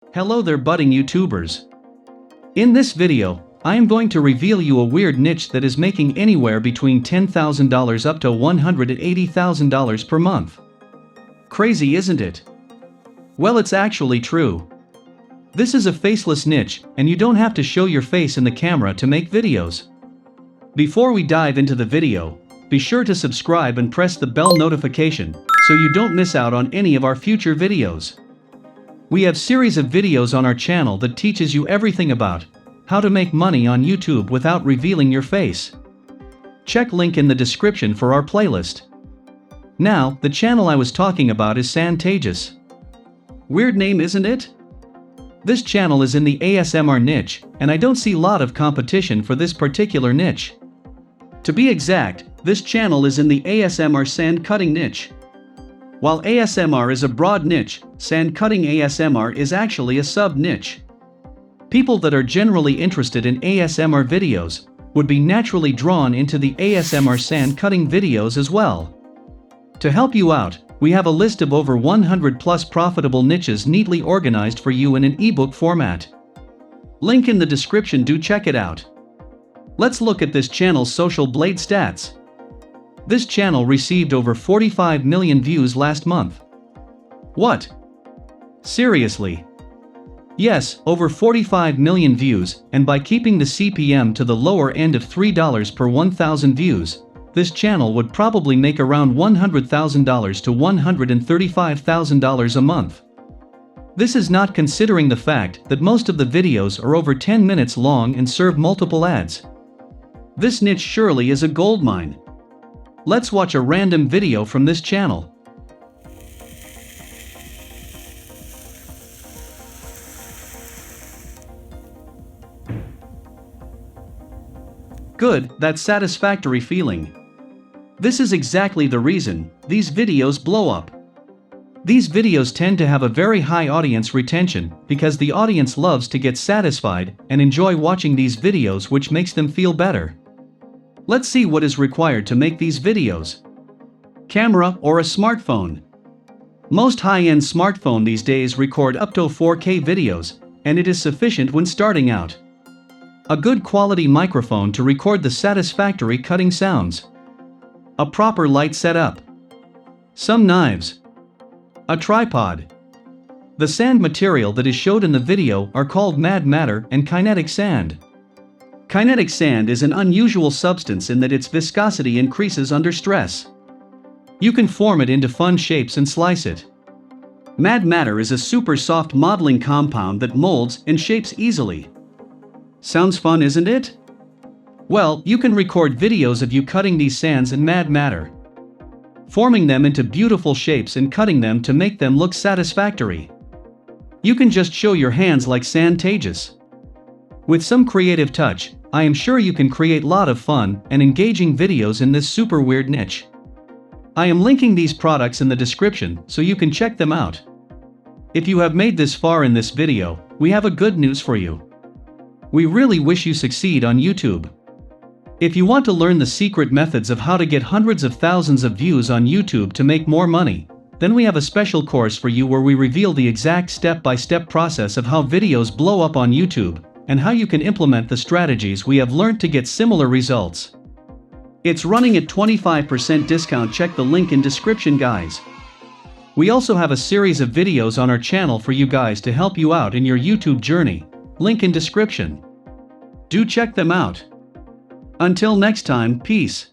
Hello there budding YouTubers. In this video, I am going to reveal you a weird niche that is making anywhere between $10,000 up to $180,000 per month. Crazy, isn't it? Well, it's actually true. This is a faceless niche, and you don't have to show your face in the camera to make videos. Before we dive into the video, be sure to subscribe and press the bell notification so you don't miss out on any of our future videos. We have series of videos on our channel that teaches you everything about how to make money on YouTube without revealing your face. Check link in the description for our playlist. Now, the channel I was talking about is Santageous. Weird name, isn't it? This channel is in the ASMR niche, and I don't see a lot of competition for this particular niche. To be exact, this channel is in the ASMR sand cutting niche. While ASMR is a broad niche, sand cutting ASMR is actually a sub-niche. People that are generally interested in ASMR videos would be naturally drawn into the ASMR sand cutting videos as well. To help you out, we have a list of over 100 plus profitable niches neatly organized for you in an ebook format. Link in the description, do check it out. Let's look at this channel's social blade stats. This channel received over 45 million views last month. What? Seriously? Yes, over 45 million views, and by keeping the CPM to the lower end of $3 per 1,000 views, this channel would probably make around $100,000 to $135,000 a month. This is not considering the fact that most of the videos are over 10 minutes long and serve multiple ads. This niche surely is a goldmine. Let's watch a random video from this channel. Good, that satisfactory feeling. This is exactly the reason these videos blow up. These videos tend to have a very high audience retention because the audience loves to get satisfied and enjoy watching these videos, which makes them feel better. Let's see what is required to make these videos. Camera or a smartphone. Most high-end smartphones these days record up to 4K videos, and it is sufficient when starting out. A good quality microphone to record the satisfactory cutting sounds. A proper light setup. Some knives. A tripod. The sand material that is showed in the video are called Maddy and Kinetic Sand. Kinetic sand is an unusual substance in that its viscosity increases under stress. You can form it into fun shapes and slice it. Maddy is a super soft modeling compound that molds and shapes easily. Sounds fun, isn't it? Well, you can record videos of you cutting these sands in Maddy, forming them into beautiful shapes and cutting them to make them look satisfactory. You can just show your hands like Santageous. With some creative touch, I am sure you can create a lot of fun and engaging videos in this super weird niche. I am linking these products in the description so you can check them out. If you have made this far in this video, we have a good news for you. We really wish you succeed on YouTube. If you want to learn the secret methods of how to get hundreds of thousands of views on YouTube to make more money, then we have a special course for you where we reveal the exact step-by-step process of how videos blow up on YouTube, and how you can implement the strategies we have learned to get similar results. It's running at 25% discount. Check the link in description, guys. We also have a series of videos on our channel for you guys to help you out in your YouTube journey. Link in description. Do check them out. Until next time, peace.